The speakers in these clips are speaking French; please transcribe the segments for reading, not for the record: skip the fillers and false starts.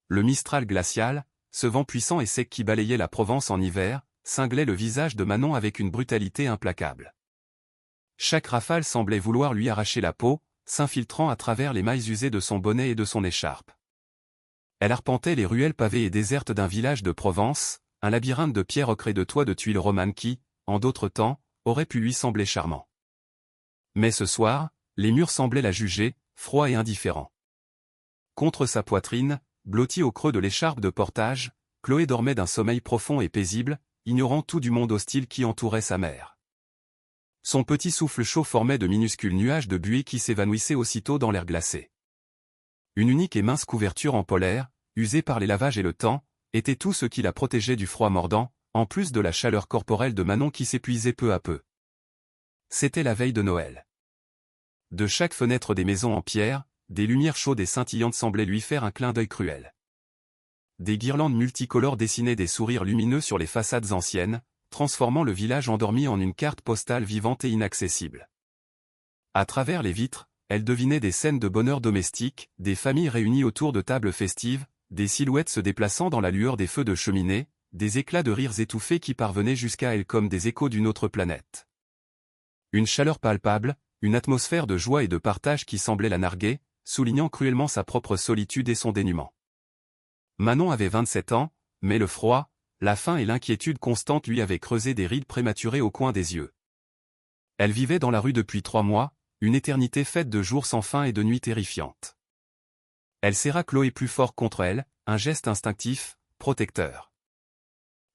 Le Mistral glacial, ce vent puissant et sec qui balayait la Provence en hiver, cinglait le visage de Manon avec une brutalité implacable. Chaque rafale semblait vouloir lui arracher la peau, s'infiltrant à travers les mailles usées de son bonnet et de son écharpe. Elle arpentait les ruelles pavées et désertes d'un village de Provence, un labyrinthe de pierres ocre et de toits de tuiles romanes qui, en d'autres temps, aurait pu lui sembler charmant. Mais ce soir, les murs semblaient la juger, froid et indifférent. Contre sa poitrine, blottie au creux de l'écharpe de portage, Chloé dormait d'un sommeil profond et paisible, ignorant tout du monde hostile qui entourait sa mère. Son petit souffle chaud formait de minuscules nuages de buée qui s'évanouissaient aussitôt dans l'air glacé. Une unique et mince couverture en polaire, usée par les lavages et le temps, était tout ce qui la protégeait du froid mordant, en plus de la chaleur corporelle de Manon qui s'épuisait peu à peu. C'était la veille de Noël. De chaque fenêtre des maisons en pierre, des lumières chaudes et scintillantes semblaient lui faire un clin d'œil cruel. Des guirlandes multicolores dessinaient des sourires lumineux sur les façades anciennes, transformant le village endormi en une carte postale vivante et inaccessible. À travers les vitres, elle devinait des scènes de bonheur domestique, des familles réunies autour de tables festives, des silhouettes se déplaçant dans la lueur des feux de cheminée, des éclats de rires étouffés qui parvenaient jusqu'à elle comme des échos d'une autre planète. Une chaleur palpable, une atmosphère de joie et de partage qui semblait la narguer, soulignant cruellement sa propre solitude et son dénuement. Manon avait 27 ans, mais le froid, la faim et l'inquiétude constante lui avaient creusé des rides prématurées au coin des yeux. Elle vivait dans la rue depuis 3 mois, une éternité faite de jours sans fin et de nuits terrifiantes. Elle serra Chloé plus fort contre elle, un geste instinctif, protecteur.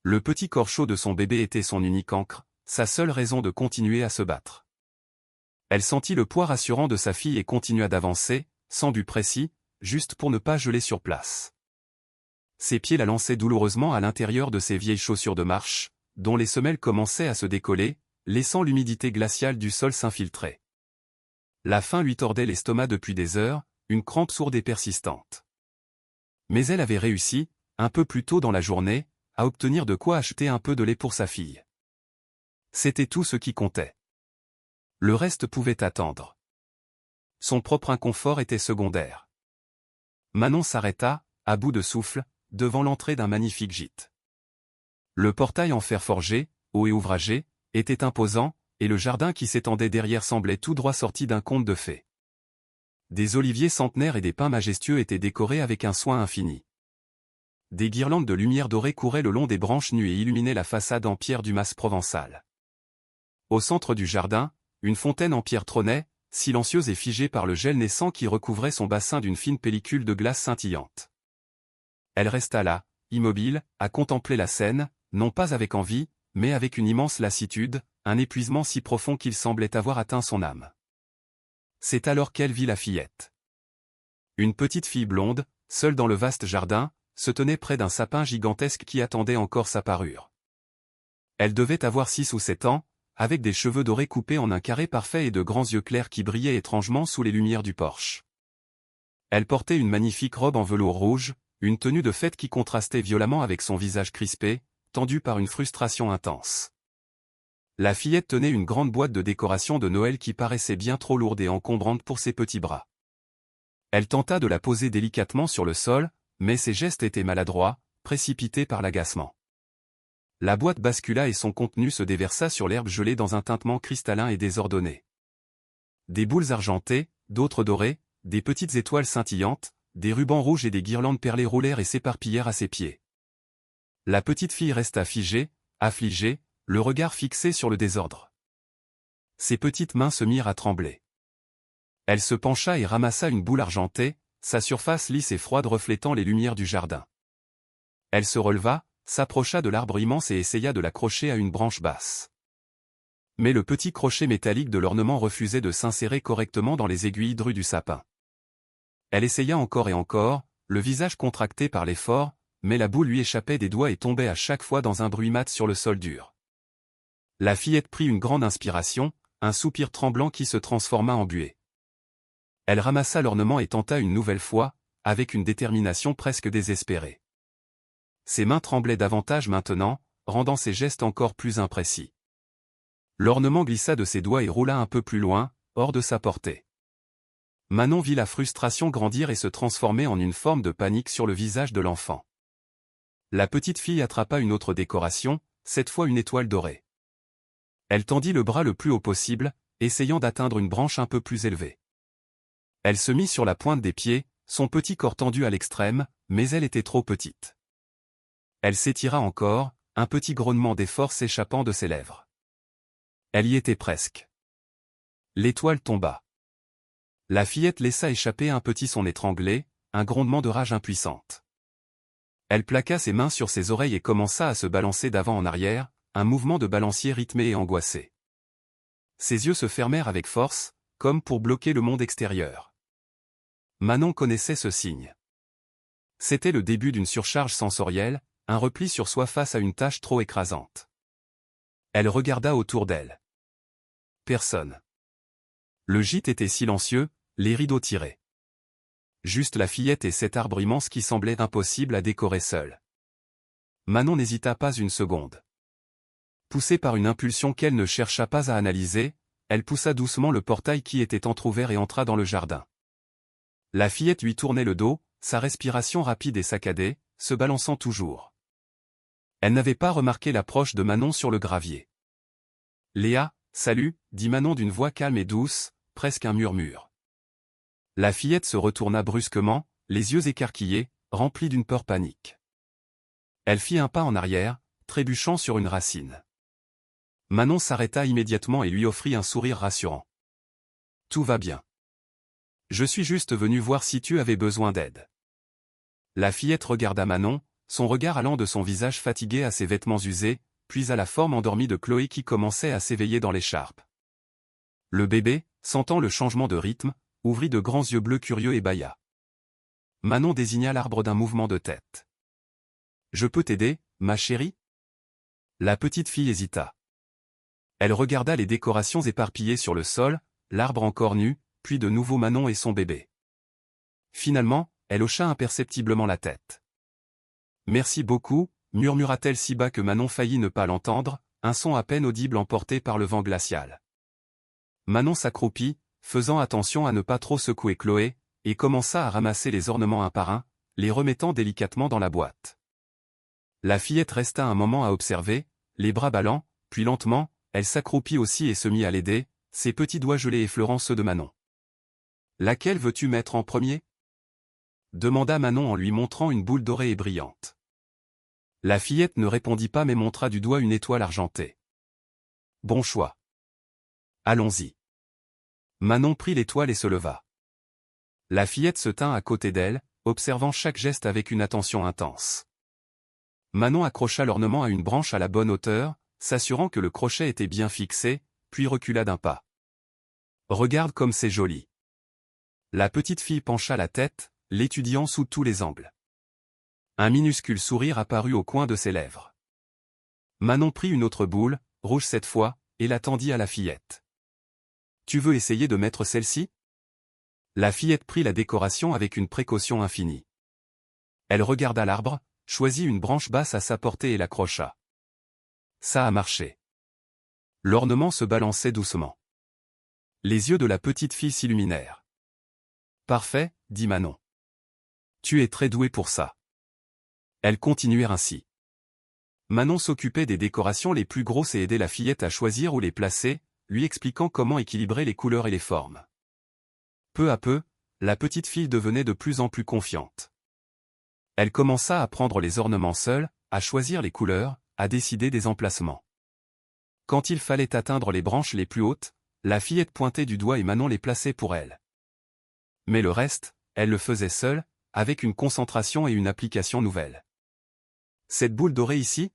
Le petit corps chaud de son bébé était son unique ancre, sa seule raison de continuer à se battre. Elle sentit le poids rassurant de sa fille et continua d'avancer, sans but précis, juste pour ne pas geler sur place. Ses pieds la lançaient douloureusement à l'intérieur de ses vieilles chaussures de marche, dont les semelles commençaient à se décoller, laissant l'humidité glaciale du sol s'infiltrer. La faim lui tordait l'estomac depuis des heures, une crampe sourde et persistante. Mais elle avait réussi, un peu plus tôt dans la journée, à obtenir de quoi acheter un peu de lait pour sa fille. C'était tout ce qui comptait. Le reste pouvait attendre. Son propre inconfort était secondaire. Manon s'arrêta, à bout de souffle, devant l'entrée d'un magnifique gîte. Le portail en fer forgé, haut et ouvragé, était imposant, et le jardin qui s'étendait derrière semblait tout droit sorti d'un conte de fées. Des oliviers centenaires et des pins majestueux étaient décorés avec un soin infini. Des guirlandes de lumière dorée couraient le long des branches nues et illuminaient la façade en pierre du mas provençal. Au centre du jardin, une fontaine en pierre trônait, silencieuse et figée par le gel naissant qui recouvrait son bassin d'une fine pellicule de glace scintillante. Elle resta là, immobile, à contempler la scène, non pas avec envie, mais avec une immense lassitude, un épuisement si profond qu'il semblait avoir atteint son âme. C'est alors qu'elle vit la fillette. Une petite fille blonde, seule dans le vaste jardin, se tenait près d'un sapin gigantesque qui attendait encore sa parure. Elle devait avoir 6 ou 7 ans, avec des cheveux dorés coupés en un carré parfait et de grands yeux clairs qui brillaient étrangement sous les lumières du porche. Elle portait une magnifique robe en velours rouge, une tenue de fête qui contrastait violemment avec son visage crispé, tendu par une frustration intense. La fillette tenait une grande boîte de décoration de Noël qui paraissait bien trop lourde et encombrante pour ses petits bras. Elle tenta de la poser délicatement sur le sol, mais ses gestes étaient maladroits, précipités par l'agacement. La boîte bascula et son contenu se déversa sur l'herbe gelée dans un tintement cristallin et désordonné. Des boules argentées, d'autres dorées, des petites étoiles scintillantes, des rubans rouges et des guirlandes perlées roulèrent et s'éparpillèrent à ses pieds. La petite fille resta figée, affligée, le regard fixé sur le désordre. Ses petites mains se mirent à trembler. Elle se pencha et ramassa une boule argentée, sa surface lisse et froide reflétant les lumières du jardin. Elle se releva, s'approcha de l'arbre immense et essaya de l'accrocher à une branche basse. Mais le petit crochet métallique de l'ornement refusait de s'insérer correctement dans les aiguilles drues du sapin. Elle essaya encore et encore, le visage contracté par l'effort, mais la boule lui échappait des doigts et tombait à chaque fois dans un bruit mat sur le sol dur. La fillette prit une grande inspiration, un soupir tremblant qui se transforma en buée. Elle ramassa l'ornement et tenta une nouvelle fois, avec une détermination presque désespérée. Ses mains tremblaient davantage maintenant, rendant ses gestes encore plus imprécis. L'ornement glissa de ses doigts et roula un peu plus loin, hors de sa portée. Manon vit la frustration grandir et se transformer en une forme de panique sur le visage de l'enfant. La petite fille attrapa une autre décoration, cette fois une étoile dorée. Elle tendit le bras le plus haut possible, essayant d'atteindre une branche un peu plus élevée. Elle se mit sur la pointe des pieds, son petit corps tendu à l'extrême, mais elle était trop petite. Elle s'étira encore, un petit grognement d'effort s'échappant de ses lèvres. Elle y était presque. L'étoile tomba. La fillette laissa échapper un petit son étranglé, un grondement de rage impuissante. Elle plaqua ses mains sur ses oreilles et commença à se balancer d'avant en arrière, un mouvement de balancier rythmé et angoissé. Ses yeux se fermèrent avec force, comme pour bloquer le monde extérieur. Manon connaissait ce signe. C'était le début d'une surcharge sensorielle, un repli sur soi face à une tâche trop écrasante. Elle regarda autour d'elle. Personne. Le gîte était silencieux, les rideaux tirés. Juste la fillette et cet arbre immense qui semblait impossible à décorer seul. Manon n'hésita pas une seconde. Poussée par une impulsion qu'elle ne chercha pas à analyser, elle poussa doucement le portail qui était entrouvert et entra dans le jardin. La fillette lui tournait le dos, sa respiration rapide et saccadée, se balançant toujours. Elle n'avait pas remarqué l'approche de Manon sur le gravier. « Léa, salut » dit Manon d'une voix calme et douce, presque un murmure. La fillette se retourna brusquement, les yeux écarquillés, remplis d'une peur panique. Elle fit un pas en arrière, trébuchant sur une racine. Manon s'arrêta immédiatement et lui offrit un sourire rassurant. « Tout va bien. Je suis juste venu voir si tu avais besoin d'aide. » La fillette regarda Manon, son regard allant de son visage fatigué à ses vêtements usés, puis à la forme endormie de Chloé qui commençait à s'éveiller dans l'écharpe. Le bébé, sentant le changement de rythme, ouvrit de grands yeux bleus curieux et bâilla. Manon désigna l'arbre d'un mouvement de tête. « Je peux t'aider, ma chérie ?» La petite fille hésita. Elle regarda les décorations éparpillées sur le sol, l'arbre encore nu, puis de nouveau Manon et son bébé. Finalement, elle hocha imperceptiblement la tête. « Merci beaucoup » murmura-t-elle si bas que Manon faillit ne pas l'entendre, un son à peine audible emporté par le vent glacial. Manon s'accroupit, faisant attention à ne pas trop secouer Chloé, et commença à ramasser les ornements un par un, les remettant délicatement dans la boîte. La fillette resta un moment à observer, les bras ballants, puis lentement, elle s'accroupit aussi et se mit à l'aider, ses petits doigts gelés effleurant ceux de Manon. « Laquelle veux-tu mettre en premier ?» demanda Manon en lui montrant une boule dorée et brillante. La fillette ne répondit pas mais montra du doigt une étoile argentée. « Bon choix. Allons-y. » Manon prit l'étoile et se leva. La fillette se tint à côté d'elle, observant chaque geste avec une attention intense. Manon accrocha l'ornement à une branche à la bonne hauteur, s'assurant que le crochet était bien fixé, puis recula d'un pas. « Regarde comme c'est joli. » La petite fille pencha la tête, l'étudiant sous tous les angles. Un minuscule sourire apparut au coin de ses lèvres. Manon prit une autre boule, rouge cette fois, et la tendit à la fillette. « Tu veux essayer de mettre celle-ci » La fillette prit la décoration avec une précaution infinie. Elle regarda l'arbre, choisit une branche basse à sa portée et l'accrocha. Ça a marché. L'ornement se balançait doucement. Les yeux de la petite fille s'illuminèrent. « Parfait, » dit Manon. « Tu es très douée pour ça. » Elles continuèrent ainsi. Manon s'occupait des décorations les plus grosses et aidait la fillette à choisir où les placer, lui expliquant comment équilibrer les couleurs et les formes. Peu à peu, la petite fille devenait de plus en plus confiante. Elle commença à prendre les ornements seule, à choisir les couleurs, à décider des emplacements. Quand il fallait atteindre les branches les plus hautes, la fillette pointait du doigt et Manon les plaçait pour elle. Mais le reste, elle le faisait seule, avec une concentration et une application nouvelle. « Cette boule dorée ici ?»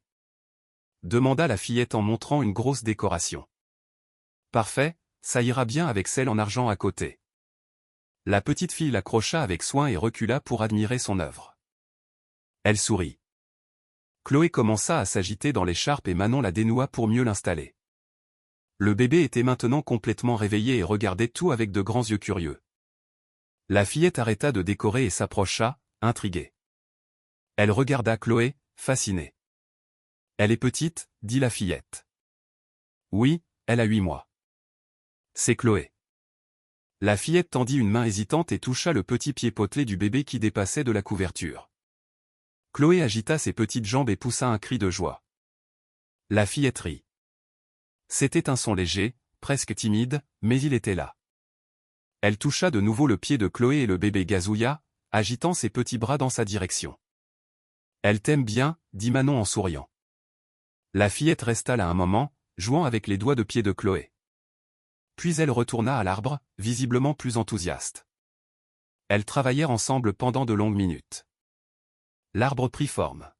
demanda la fillette en montrant une grosse décoration. « Parfait, ça ira bien avec celle en argent à côté. » La petite fille l'accrocha avec soin et recula pour admirer son œuvre. Elle sourit. Chloé commença à s'agiter dans l'écharpe et Manon la dénoua pour mieux l'installer. Le bébé était maintenant complètement réveillé et regardait tout avec de grands yeux curieux. La fillette arrêta de décorer et s'approcha, intriguée. Elle regarda Chloé, fascinée. « Elle est petite » dit la fillette. « Oui, elle a 8 mois. » C'est Chloé. La fillette tendit une main hésitante et toucha le petit pied potelé du bébé qui dépassait de la couverture. Chloé agita ses petites jambes et poussa un cri de joie. La fillette rit. C'était un son léger, presque timide, mais il était là. Elle toucha de nouveau le pied de Chloé et le bébé gazouilla, agitant ses petits bras dans sa direction. « Elle t'aime bien » dit Manon en souriant. La fillette resta là un moment, jouant avec les doigts de pied de Chloé. Puis elle retourna à l'arbre, visiblement plus enthousiaste. Elles travaillèrent ensemble pendant de longues minutes. L'arbre prit forme.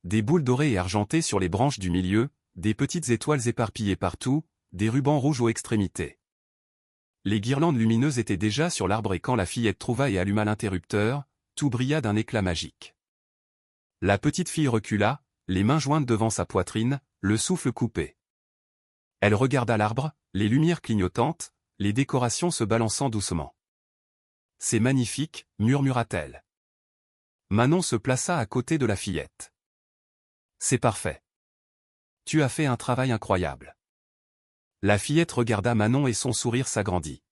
Des boules dorées et argentées sur les branches du milieu, des petites étoiles éparpillées partout, des rubans rouges aux extrémités. Les guirlandes lumineuses étaient déjà sur l'arbre et quand la fillette trouva et alluma l'interrupteur, tout brilla d'un éclat magique. La petite fille recula, les mains jointes devant sa poitrine, le souffle coupé. Elle regarda l'arbre, les lumières clignotantes, les décorations se balançant doucement. « C'est magnifique » murmura-t-elle. Manon se plaça à côté de la fillette. « C'est parfait. Tu as fait un travail incroyable. » La fillette regarda Manon et son sourire s'agrandit.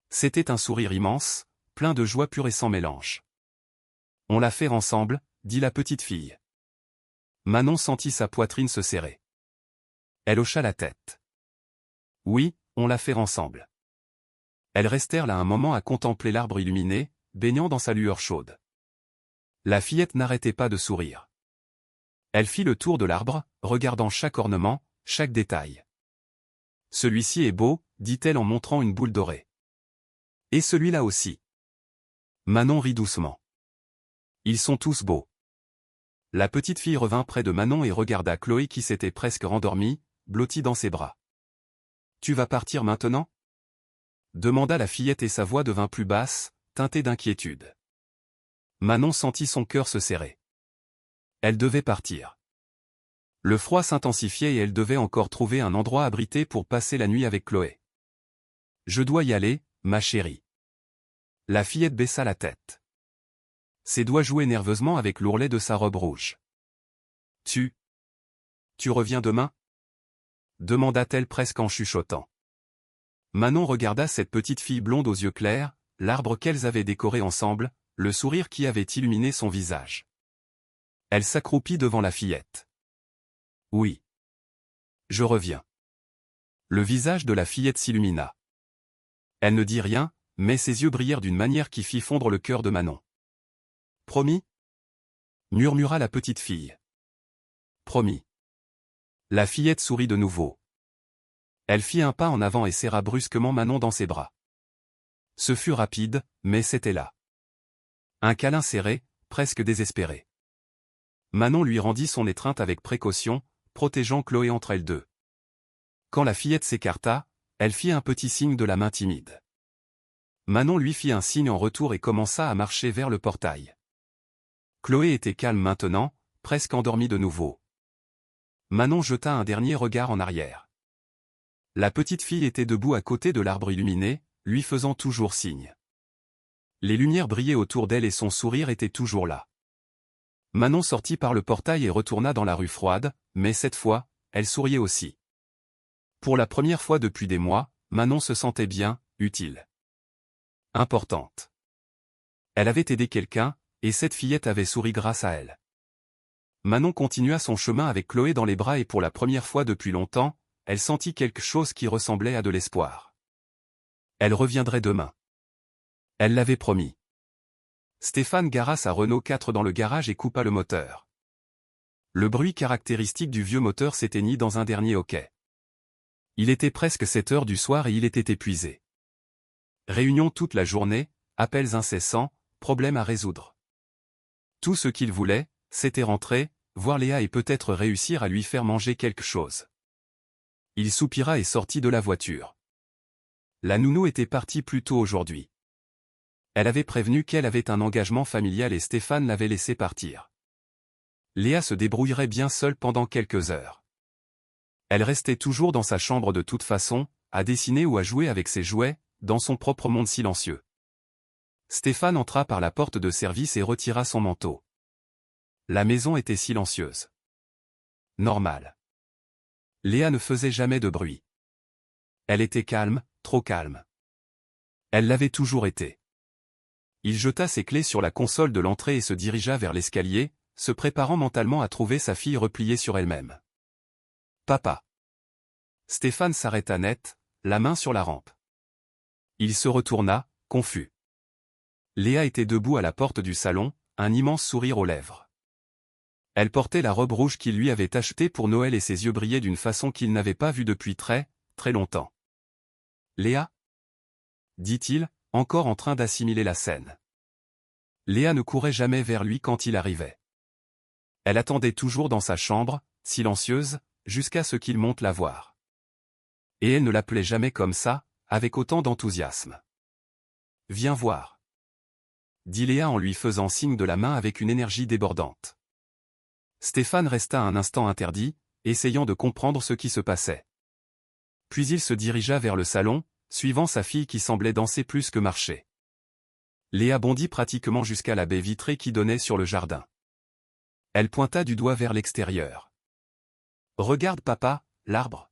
C'était un sourire immense, plein de joie pure et sans mélange. « On l'a fait ensemble » dit la petite fille. Manon sentit sa poitrine se serrer. Elle hocha la tête. « Oui, on l'a fait ensemble. » Elles restèrent là un moment à contempler l'arbre illuminé, baignant dans sa lueur chaude. La fillette n'arrêtait pas de sourire. Elle fit le tour de l'arbre, regardant chaque ornement, chaque détail. « Celui-ci est beau » dit-elle en montrant une boule dorée. « Et celui-là aussi. » Manon rit doucement. « Ils sont tous beaux. » La petite fille revint près de Manon et regarda Chloé qui s'était presque rendormie, blottie dans ses bras. « Tu vas partir maintenant » demanda la fillette et sa voix devint plus basse, teintée d'inquiétude. Manon sentit son cœur se serrer. Elle devait partir. Le froid s'intensifiait et elle devait encore trouver un endroit abrité pour passer la nuit avec Chloé. « Je dois y aller, ma chérie. » La fillette baissa la tête. Ses doigts jouaient nerveusement avec l'ourlet de sa robe rouge. « Tu reviens demain » demanda-t-elle presque en chuchotant. Manon regarda cette petite fille blonde aux yeux clairs, l'arbre qu'elles avaient décoré ensemble, le sourire qui avait illuminé son visage. Elle s'accroupit devant la fillette. « Oui. Je reviens. » Le visage de la fillette s'illumina. Elle ne dit rien, mais ses yeux brillèrent d'une manière qui fit fondre le cœur de Manon. « Promis » murmura la petite fille. « Promis. » La fillette sourit de nouveau. Elle fit un pas en avant et serra brusquement Manon dans ses bras. Ce fut rapide, mais c'était là. Un câlin serré, presque désespéré. Manon lui rendit son étreinte avec précaution, protégeant Chloé entre elles deux. Quand la fillette s'écarta, elle fit un petit signe de la main timide. Manon lui fit un signe en retour et commença à marcher vers le portail. Chloé était calme maintenant, presque endormie de nouveau. Manon jeta un dernier regard en arrière. La petite fille était debout à côté de l'arbre illuminé, lui faisant toujours signe. Les lumières brillaient autour d'elle et son sourire était toujours là. Manon sortit par le portail et retourna dans la rue froide, mais cette fois, elle souriait aussi. Pour la première fois depuis des mois, Manon se sentait bien, utile. Importante. Elle avait aidé quelqu'un, et cette fillette avait souri grâce à elle. Manon continua son chemin avec Chloé dans les bras et pour la première fois depuis longtemps, elle sentit quelque chose qui ressemblait à de l'espoir. Elle reviendrait demain. Elle l'avait promis. Stéphane gara sa Renault 4 dans le garage et coupa le moteur. Le bruit caractéristique du vieux moteur s'éteignit dans un dernier hoquet. Il était presque 7 heures du soir et il était épuisé. Réunion toute la journée, appels incessants, problèmes à résoudre. Tout ce qu'il voulait, c'était rentrer, voir Léa et peut-être réussir à lui faire manger quelque chose. Il soupira et sortit de la voiture. La nounou était partie plus tôt aujourd'hui. Elle avait prévenu qu'elle avait un engagement familial et Stéphane l'avait laissé partir. Léa se débrouillerait bien seule pendant quelques heures. Elle restait toujours dans sa chambre de toute façon, à dessiner ou à jouer avec ses jouets, dans son propre monde silencieux. Stéphane entra par la porte de service et retira son manteau. La maison était silencieuse. Normal. Léa ne faisait jamais de bruit. Elle était calme, trop calme. Elle l'avait toujours été. Il jeta ses clés sur la console de l'entrée et se dirigea vers l'escalier, se préparant mentalement à trouver sa fille repliée sur elle-même. Papa. Stéphane s'arrêta net, la main sur la rampe. Il se retourna, confus. Léa était debout à la porte du salon, un immense sourire aux lèvres. Elle portait la robe rouge qu'il lui avait achetée pour Noël et ses yeux brillaient d'une façon qu'il n'avait pas vue depuis très, très longtemps. Léa ? dit-il, encore en train d'assimiler la scène. Léa ne courait jamais vers lui quand il arrivait. Elle attendait toujours dans sa chambre, silencieuse, jusqu'à ce qu'il monte la voir. Et elle ne l'appelait jamais comme ça, avec autant d'enthousiasme. « Viens voir. » dit Léa en lui faisant signe de la main avec une énergie débordante. Stéphane resta un instant interdit, essayant de comprendre ce qui se passait. Puis il se dirigea vers le salon, suivant sa fille qui semblait danser plus que marcher. Léa bondit pratiquement jusqu'à la baie vitrée qui donnait sur le jardin. Elle pointa du doigt vers l'extérieur. « Regarde papa, l'arbre. »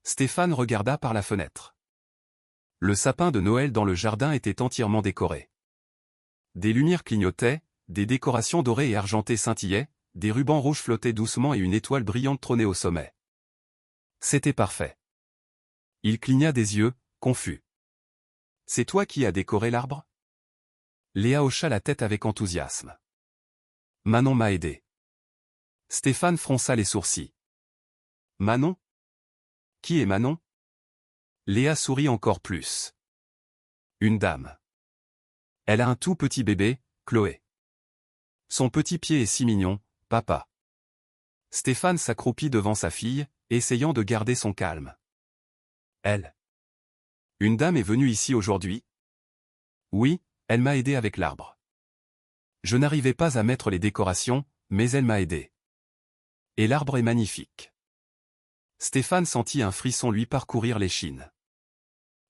Stéphane regarda par la fenêtre. Le sapin de Noël dans le jardin était entièrement décoré. Des lumières clignotaient, des décorations dorées et argentées scintillaient, des rubans rouges flottaient doucement et une étoile brillante trônait au sommet. C'était parfait. Il cligna des yeux, confus. « C'est toi qui as décoré l'arbre » Léa hocha la tête avec enthousiasme. « Manon m'a aidé. » Stéphane fronça les sourcils. « Manon ? Qui est Manon » Léa sourit encore plus. « Une dame. Elle a un tout petit bébé, Chloé. Son petit pied est si mignon, papa. » Stéphane s'accroupit devant sa fille, essayant de garder son calme. Elle. Une dame est venue ici aujourd'hui ? Oui, elle m'a aidé avec l'arbre. Je n'arrivais pas à mettre les décorations, mais elle m'a aidé. Et l'arbre est magnifique. Stéphane sentit un frisson lui parcourir l'échine.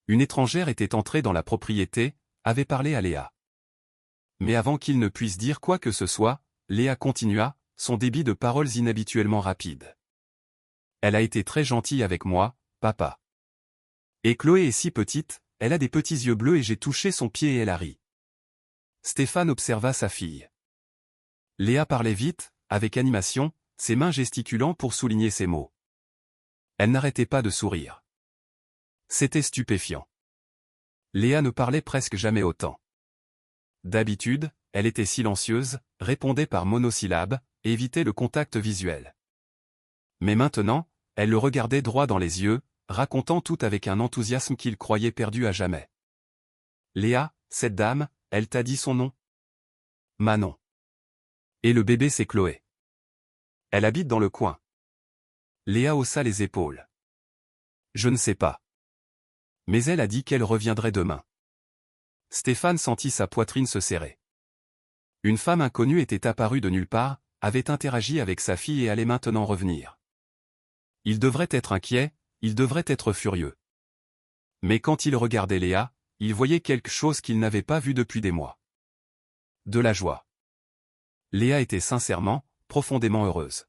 Une étrangère était entrée dans la propriété, avait parlé à Léa. Mais avant qu'il ne puisse dire quoi que ce soit, Léa continua, son débit de paroles inhabituellement rapide. Elle a été très gentille avec moi, papa. Et Chloé est si petite, elle a des petits yeux bleus et j'ai touché son pied et elle a ri. Stéphane observa sa fille. Léa parlait vite, avec animation, ses mains gesticulant pour souligner ses mots. Elle n'arrêtait pas de sourire. C'était stupéfiant. Léa ne parlait presque jamais autant. D'habitude, elle était silencieuse, répondait par monosyllabes, évitait le contact visuel. Mais maintenant, elle le regardait droit dans les yeux, racontant tout avec un enthousiasme qu'il croyait perdu à jamais. « Léa, cette dame, elle t'a dit son nom ? » Manon. Et le bébé c'est Chloé. Elle habite dans le coin. Léa haussa les épaules. Je ne sais pas. Mais elle a dit qu'elle reviendrait demain. Stéphane sentit sa poitrine se serrer. Une femme inconnue était apparue de nulle part, avait interagi avec sa fille et allait maintenant revenir. Il devrait être inquiet, il devrait être furieux. Mais quand il regardait Léa, il voyait quelque chose qu'il n'avait pas vu depuis des mois. De la joie. Léa était sincèrement, profondément heureuse.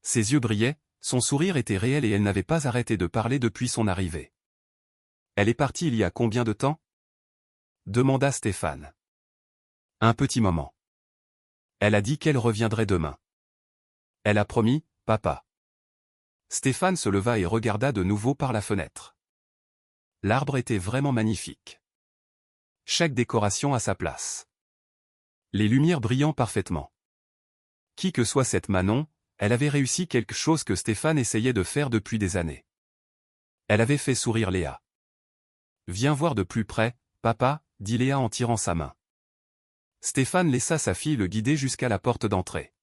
Ses yeux brillaient, son sourire était réel et elle n'avait pas arrêté de parler depuis son arrivée. « Elle est partie il y a combien de temps » demanda Stéphane. Un petit moment. Elle a dit qu'elle reviendrait demain. Elle a promis, papa. Stéphane se leva et regarda de nouveau par la fenêtre. L'arbre était vraiment magnifique. Chaque décoration à sa place. Les lumières brillant parfaitement. Qui que soit cette Manon, elle avait réussi quelque chose que Stéphane essayait de faire depuis des années. Elle avait fait sourire Léa. « Viens voir de plus près, papa » dit Léa en tirant sa main. Stéphane laissa sa fille le guider jusqu'à la porte d'entrée.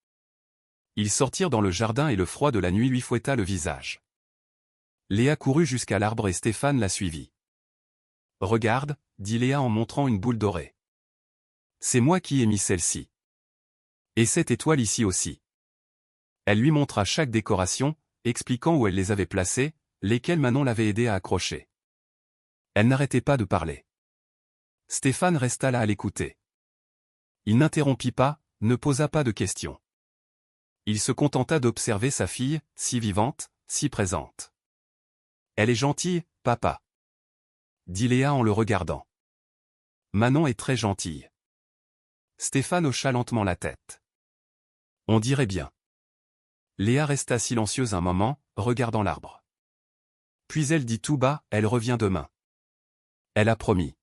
Ils sortirent dans le jardin et le froid de la nuit lui fouetta le visage. Léa courut jusqu'à l'arbre et Stéphane la suivit. « Regarde » dit Léa en montrant une boule dorée. « C'est moi qui ai mis celle-ci. Et cette étoile ici aussi. » Elle lui montra chaque décoration, expliquant où elle les avait placées, lesquelles Manon l'avait aidé à accrocher. Elle n'arrêtait pas de parler. Stéphane resta là à l'écouter. Il n'interrompit pas, ne posa pas de questions. Il se contenta d'observer sa fille, si vivante, si présente. « Elle est gentille, papa. » dit Léa en le regardant. Manon est très gentille. Stéphane hocha lentement la tête. On dirait bien. Léa resta silencieuse un moment, regardant l'arbre. Puis elle dit tout bas, elle revient demain. Elle a promis.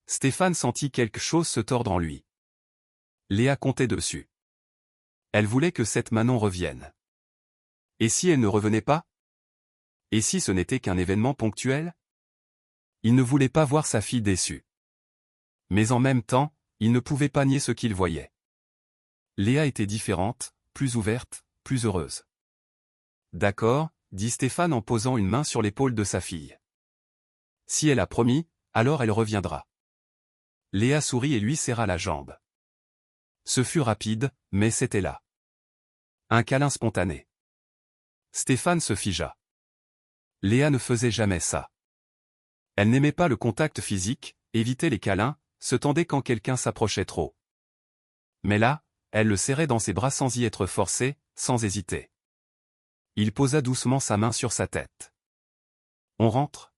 Stéphane sentit quelque chose se tordre en lui. Léa comptait dessus. Elle voulait que cette Manon revienne. Et si elle ne revenait pas? Et si ce n'était qu'un événement ponctuel? Il ne voulait pas voir sa fille déçue. Mais en même temps, il ne pouvait pas nier ce qu'il voyait. Léa était différente, plus ouverte, plus heureuse. D'accord, dit Stéphane en posant une main sur l'épaule de sa fille. Si elle a promis, alors elle reviendra. Léa sourit et lui serra la jambe. Ce fut rapide, mais c'était là. Un câlin spontané. Stéphane se figea. Léa ne faisait jamais ça. Elle n'aimait pas le contact physique, évitait les câlins, se tendait quand quelqu'un s'approchait trop. Mais là, elle le serrait dans ses bras sans y être forcée, sans hésiter. Il posa doucement sa main sur sa tête. On rentre?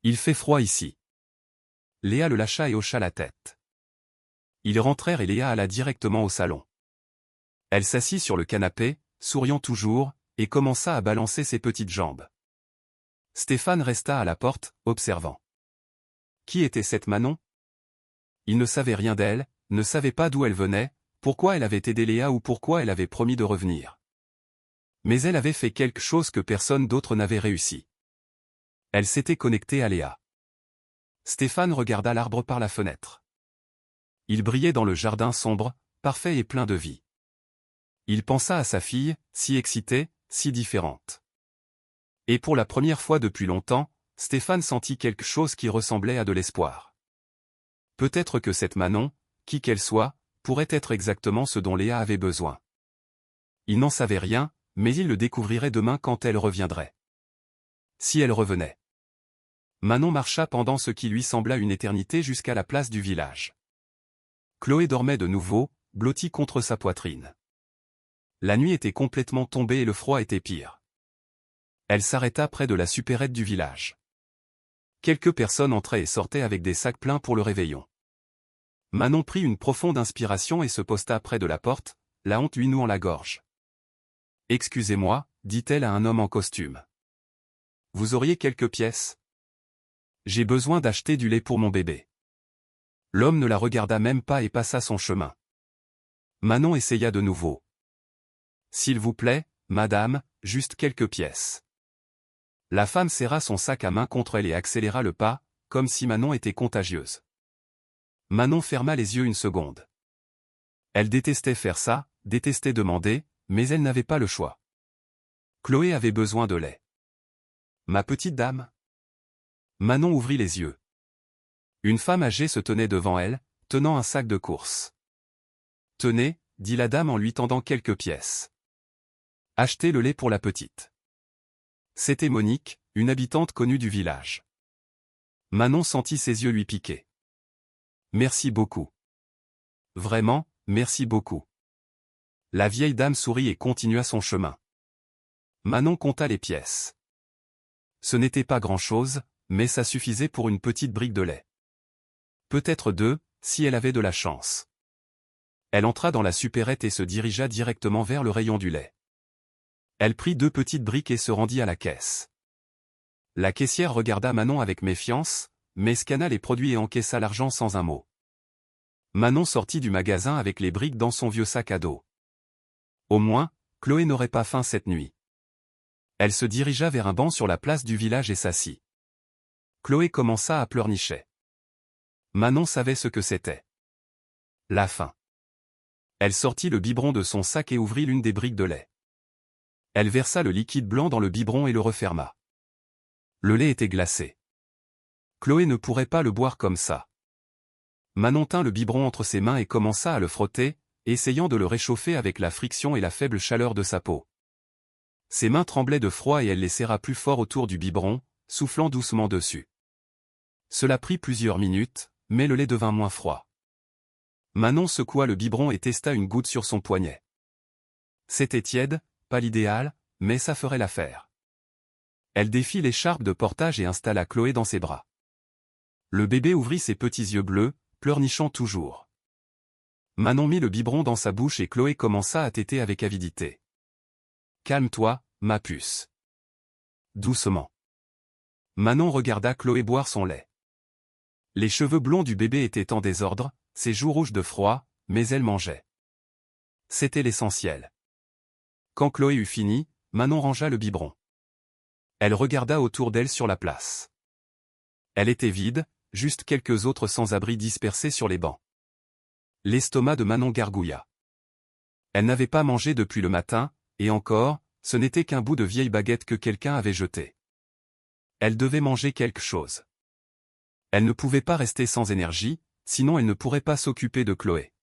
Il fait froid ici. Léa le lâcha et hocha la tête. Ils rentrèrent et Léa alla directement au salon. Elle s'assit sur le canapé, souriant toujours, et commença à balancer ses petites jambes. Stéphane resta à la porte, observant. Qui était cette Manon? Il ne savait rien d'elle, ne savait pas d'où elle venait, pourquoi elle avait aidé Léa ou pourquoi elle avait promis de revenir. Mais elle avait fait quelque chose que personne d'autre n'avait réussi. Elle s'était connectée à Léa. Stéphane regarda l'arbre par la fenêtre. Il brillait dans le jardin sombre, parfait et plein de vie. Il pensa à sa fille, si excitée, si différente. Et pour la première fois depuis longtemps, Stéphane sentit quelque chose qui ressemblait à de l'espoir. Peut-être que cette Manon, qui qu'elle soit, pourrait être exactement ce dont Léa avait besoin. Il n'en savait rien, mais il le découvrirait demain quand elle reviendrait. Si elle revenait. Manon marcha pendant ce qui lui sembla une éternité jusqu'à la place du village. Chloé dormait de nouveau, blottie contre sa poitrine. La nuit était complètement tombée et le froid était pire. Elle s'arrêta près de la supérette du village. Quelques personnes entraient et sortaient avec des sacs pleins pour le réveillon. Manon prit une profonde inspiration et se posta près de la porte, la honte lui nouant la gorge. « Excusez-moi, dit-elle à un homme en costume. Vous auriez quelques pièces? J'ai besoin d'acheter du lait pour mon bébé. » L'homme ne la regarda même pas et passa son chemin. Manon essaya de nouveau. « S'il vous plaît, madame, juste quelques pièces. » La femme serra son sac à main contre elle et accéléra le pas, comme si Manon était contagieuse. Manon ferma les yeux une seconde. Elle détestait faire ça, détestait demander, mais elle n'avait pas le choix. Chloé avait besoin de lait. « Ma petite dame ?» Manon ouvrit les yeux. Une femme âgée se tenait devant elle, tenant un sac de course. « Tenez, » dit la dame en lui tendant quelques pièces. « Achetez le lait pour la petite. » C'était Monique, une habitante connue du village. Manon sentit ses yeux lui piquer. « Merci beaucoup. Vraiment, merci beaucoup. » La vieille dame sourit et continua son chemin. Manon compta les pièces. Ce n'était pas grand-chose, mais ça suffisait pour une petite brique de lait. Peut-être deux, si elle avait de la chance. Elle entra dans la supérette et se dirigea directement vers le rayon du lait. Elle prit deux petites briques et se rendit à la caisse. La caissière regarda Manon avec méfiance, mais scanna les produits et encaissa l'argent sans un mot. Manon sortit du magasin avec les briques dans son vieux sac à dos. Au moins, Chloé n'aurait pas faim cette nuit. Elle se dirigea vers un banc sur la place du village et s'assit. Chloé commença à pleurnicher. Manon savait ce que c'était. La faim. Elle sortit le biberon de son sac et ouvrit l'une des briques de lait. Elle versa le liquide blanc dans le biberon et le referma. Le lait était glacé. Chloé ne pourrait pas le boire comme ça. Manon tint le biberon entre ses mains et commença à le frotter, essayant de le réchauffer avec la friction et la faible chaleur de sa peau. Ses mains tremblaient de froid et elle les serra plus fort autour du biberon, soufflant doucement dessus. Cela prit plusieurs minutes, mais le lait devint moins froid. Manon secoua le biberon et testa une goutte sur son poignet. C'était tiède, pas l'idéal, mais ça ferait l'affaire. Elle défit l'écharpe de portage et installa Chloé dans ses bras. Le bébé ouvrit ses petits yeux bleus, pleurnichant toujours. Manon mit le biberon dans sa bouche et Chloé commença à téter avec avidité. « Calme-toi, ma puce. » Doucement. Manon regarda Chloé boire son lait. Les cheveux blonds du bébé étaient en désordre, ses joues rouges de froid, mais elle mangeait. C'était l'essentiel. Quand Chloé eut fini, Manon rangea le biberon. Elle regarda autour d'elle sur la place. Elle était vide, juste quelques autres sans-abri dispersés sur les bancs. L'estomac de Manon gargouilla. Elle n'avait pas mangé depuis le matin, et encore, ce n'était qu'un bout de vieille baguette que quelqu'un avait jeté. Elle devait manger quelque chose. Elle ne pouvait pas rester sans énergie, sinon elle ne pourrait pas s'occuper de Chloé.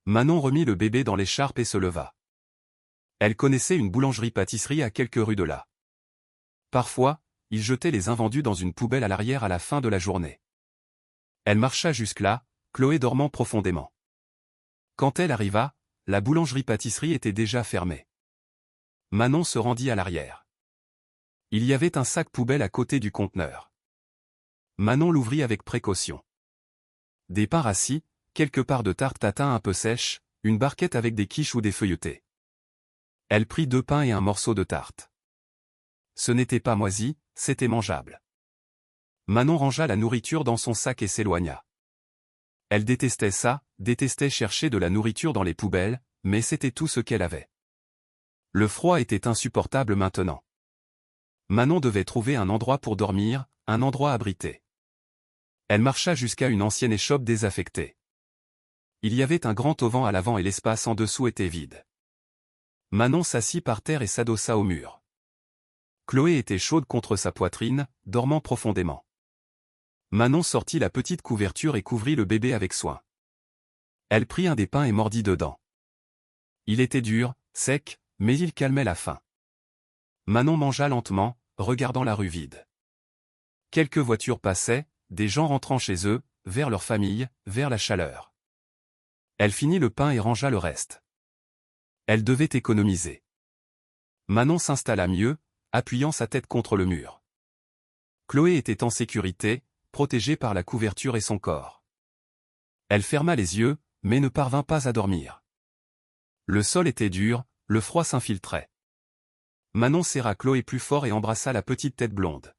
Manon remit le bébé dans l'écharpe et se leva. Elle connaissait une boulangerie-pâtisserie à quelques rues de là. Parfois, il jetait les invendus dans une poubelle à l'arrière à la fin de la journée. Elle marcha jusque-là, Chloé dormant profondément. Quand elle arriva, la boulangerie-pâtisserie était déjà fermée. Manon se rendit à l'arrière. Il y avait un sac poubelle à côté du conteneur. Manon l'ouvrit avec précaution. Des pains rassis, quelques parts de tarte tatin un peu sèches, une barquette avec des quiches ou des feuilletés. Elle prit 2 pains et un morceau de tarte. Ce n'était pas moisi, c'était mangeable. Manon rangea la nourriture dans son sac et s'éloigna. Elle détestait ça, détestait chercher de la nourriture dans les poubelles, mais c'était tout ce qu'elle avait. Le froid était insupportable maintenant. Manon devait trouver un endroit pour dormir, un endroit abrité. Elle marcha jusqu'à une ancienne échoppe désaffectée. Il y avait un grand auvent à l'avant et l'espace en dessous était vide. Manon s'assit par terre et s'adossa au mur. Chloé était chaude contre sa poitrine, dormant profondément. Manon sortit la petite couverture et couvrit le bébé avec soin. Elle prit un des pains et mordit dedans. Il était dur, sec, mais il calmait la faim. Manon mangea lentement, regardant la rue vide. Quelques voitures passaient, des gens rentrant chez eux, vers leur famille, vers la chaleur. Elle finit le pain et rangea le reste. Elle devait économiser. Manon s'installa mieux, appuyant sa tête contre le mur. Chloé était en sécurité, protégée par la couverture et son corps. Elle ferma les yeux, mais ne parvint pas à dormir. Le sol était dur, le froid s'infiltrait. Manon serra Chloé plus fort et embrassa la petite tête blonde.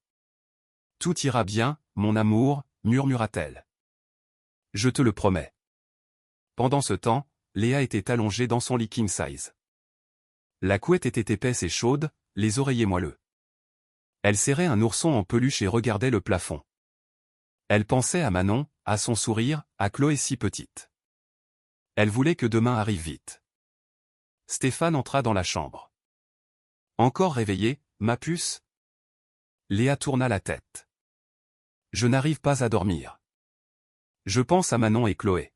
« Tout ira bien, mon amour, murmura-t-elle. Je te le promets. » Pendant ce temps, Léa était allongée dans son lit king size. La couette était épaisse et chaude, les oreillers moelleux. Elle serrait un ourson en peluche et regardait le plafond. Elle pensait à Manon, à son sourire, à Chloé si petite. Elle voulait que demain arrive vite. Stéphane entra dans la chambre. « Encore réveillée, ma puce ?» Léa tourna la tête. « Je n'arrive pas à dormir. Je pense à Manon et Chloé. »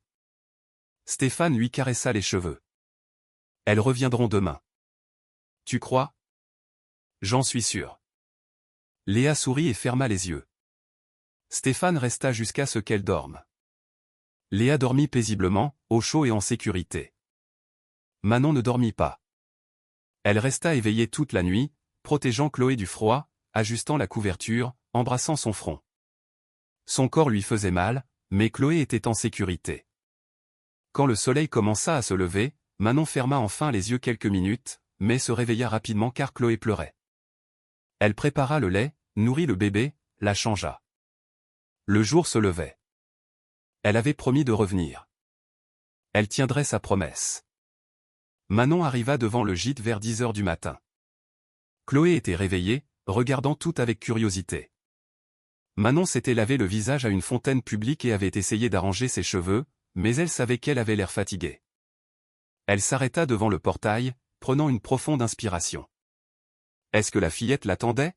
Stéphane lui caressa les cheveux. « Elles reviendront demain. »« Tu crois ? » ?»« J'en suis sûr. » Léa sourit et ferma les yeux. Stéphane resta jusqu'à ce qu'elle dorme. Léa dormit paisiblement, au chaud et en sécurité. Manon ne dormit pas. Elle resta éveillée toute la nuit, protégeant Chloé du froid, ajustant la couverture, embrassant son front. Son corps lui faisait mal, mais Chloé était en sécurité. Quand le soleil commença à se lever, Manon ferma enfin les yeux quelques minutes, mais se réveilla rapidement car Chloé pleurait. Elle prépara le lait, nourrit le bébé, la changea. Le jour se levait. Elle avait promis de revenir. Elle tiendrait sa promesse. Manon arriva devant le gîte vers 10 heures du matin. Chloé était réveillée, regardant tout avec curiosité. Manon s'était lavé le visage à une fontaine publique et avait essayé d'arranger ses cheveux, mais elle savait qu'elle avait l'air fatiguée. Elle s'arrêta devant le portail, prenant une profonde inspiration. Est-ce que la fillette l'attendait?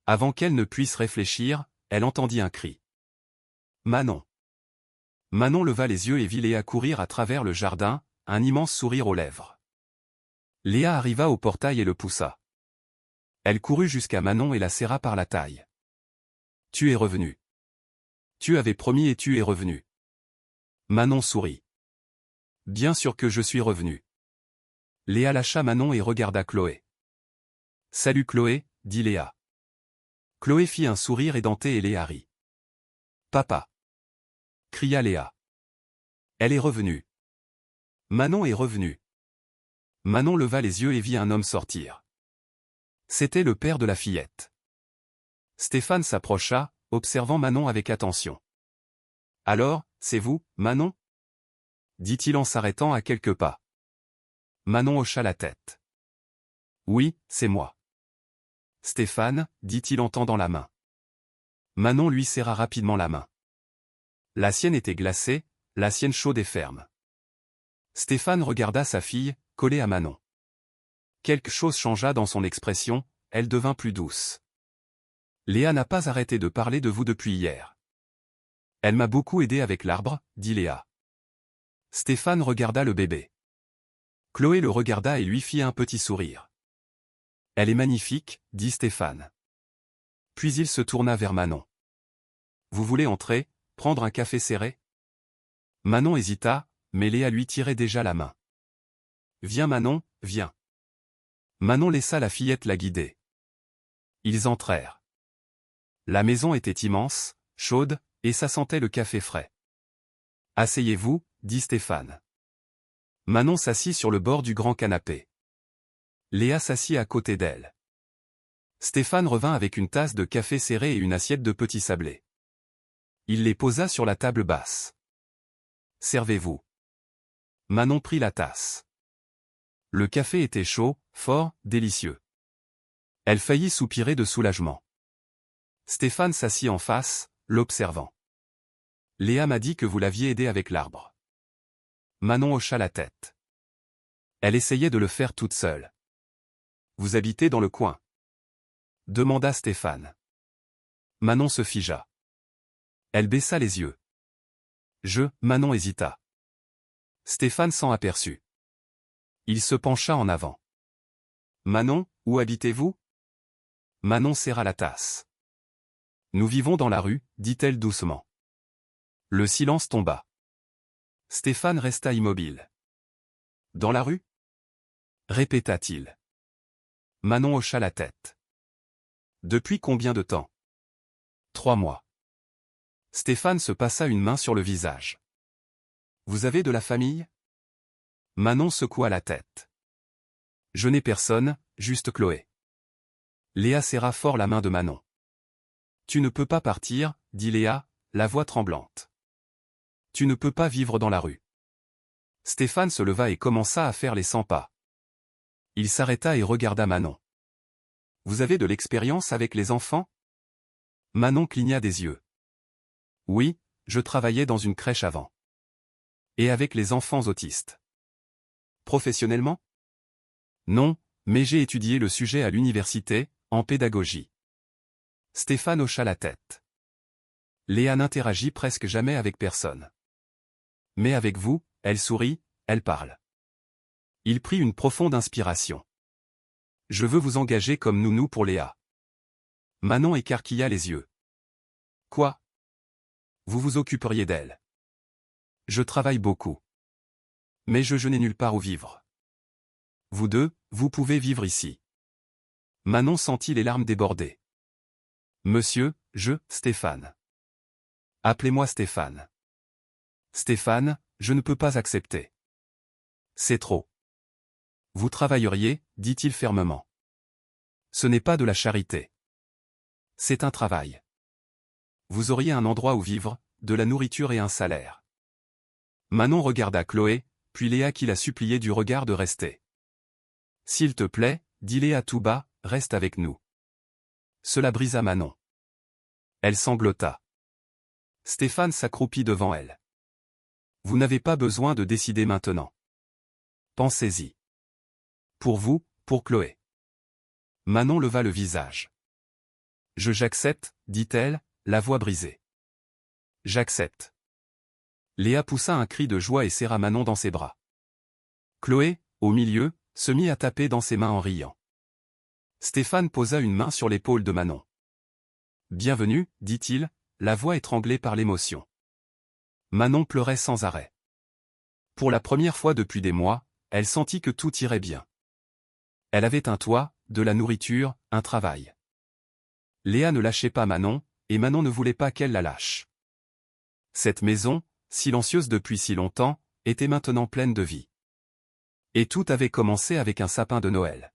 Avant qu'elle ne puisse réfléchir, elle entendit un cri. Manon. Manon leva les yeux et vit Léa courir à travers le jardin, un immense sourire aux lèvres. Léa arriva au portail et le poussa. Elle courut jusqu'à Manon et la serra par la taille. « Tu es revenu. Tu avais promis et tu es revenu. » Manon sourit. « Bien sûr que je suis revenu. » Léa lâcha Manon et regarda Chloé. « Salut Chloé, dit Léa. Chloé fit un sourire édenté et Léa rit. Papa! Cria Léa. Elle est revenue. Manon est revenue. Manon leva les yeux et vit un homme sortir. C'était le père de la fillette. Stéphane s'approcha, observant Manon avec attention. Alors, c'est vous, Manon? Dit-il en s'arrêtant à quelques pas. Manon hocha la tête. Oui, c'est moi. Stéphane, dit-il en tendant la main. Manon lui serra rapidement la main. La sienne était glacée, la sienne chaude et ferme. Stéphane regarda sa fille, collée à Manon. Quelque chose changea dans son expression, elle devint plus douce. Léa n'a pas arrêté de parler de vous depuis hier. Elle m'a beaucoup aidé avec l'arbre, dit Léa. Stéphane regarda le bébé. Chloé le regarda et lui fit un petit sourire. Elle est magnifique, dit Stéphane. Puis il se tourna vers Manon. Vous voulez entrer, prendre un café serré? Manon hésita, mais Léa lui tirait déjà la main. Viens Manon, viens. Manon laissa la fillette la guider. Ils entrèrent. La maison était immense, chaude, et ça sentait le café frais. Asseyez-vous, dit Stéphane. Manon s'assit sur le bord du grand canapé. Léa s'assit à côté d'elle. Stéphane revint avec une tasse de café serré et une assiette de petits sablés. Il les posa sur la table basse. Servez-vous. Manon prit la tasse. Le café était chaud, fort, délicieux. Elle faillit soupirer de soulagement. Stéphane s'assit en face, l'observant. Léa m'a dit que vous l'aviez aidé avec l'arbre. Manon hocha la tête. Elle essayait de le faire toute seule. Vous habitez dans le coin? Demanda Stéphane. Manon se figea. Elle baissa les yeux. Manon hésita. Stéphane s'en aperçut. Il se pencha en avant. Manon, où habitez-vous? Manon serra la tasse. Nous vivons dans la rue, dit-elle doucement. Le silence tomba. Stéphane resta immobile. Dans la rue? Répéta-t-il. Manon hocha la tête. Depuis combien de temps? 3 mois. Stéphane se passa une main sur le visage. Vous avez de la famille? Manon secoua la tête. Je n'ai personne, juste Chloé. Léa serra fort la main de Manon. Tu ne peux pas partir, dit Léa, la voix tremblante. Tu ne peux pas vivre dans la rue. Stéphane se leva et commença à faire les 100 pas. Il s'arrêta et regarda Manon. Vous avez de l'expérience avec les enfants? Manon cligna des yeux. Oui, je travaillais dans une crèche avant. Et avec les enfants autistes. Professionnellement? Non, mais j'ai étudié le sujet à l'université, en pédagogie. Stéphane hocha la tête. Léa n'interagit presque jamais avec personne. Mais avec vous, elle sourit, elle parle. Il prit une profonde inspiration. Je veux vous engager comme nounou pour Léa. Manon écarquilla les yeux. Quoi? Vous vous occuperiez d'elle. Je travaille beaucoup. Mais je n'ai nulle part où vivre. Vous deux, vous pouvez vivre ici. Manon sentit les larmes déborder. Monsieur, Stéphane. Appelez-moi Stéphane. Stéphane, je ne peux pas accepter. C'est trop. Vous travailleriez, dit-il fermement. Ce n'est pas de la charité. C'est un travail. Vous auriez un endroit où vivre, de la nourriture et un salaire. Manon regarda Chloé, puis Léa qui la suppliait du regard de rester. S'il te plaît, dit Léa tout bas, reste avec nous. Cela brisa Manon. Elle sanglota. Stéphane s'accroupit devant elle. Vous n'avez pas besoin de décider maintenant. Pensez-y. Pour vous, pour Chloé. Manon leva le visage. J'accepte, dit-elle, la voix brisée. J'accepte. Léa poussa un cri de joie et serra Manon dans ses bras. Chloé, au milieu, se mit à taper dans ses mains en riant. Stéphane posa une main sur l'épaule de Manon. Bienvenue, dit-il, la voix étranglée par l'émotion. Manon pleurait sans arrêt. Pour la première fois depuis des mois, elle sentit que tout irait bien. Elle avait un toit, de la nourriture, un travail. Léa ne lâchait pas Manon, et Manon ne voulait pas qu'elle la lâche. Cette maison, silencieuse depuis si longtemps, était maintenant pleine de vie. Et tout avait commencé avec un sapin de Noël.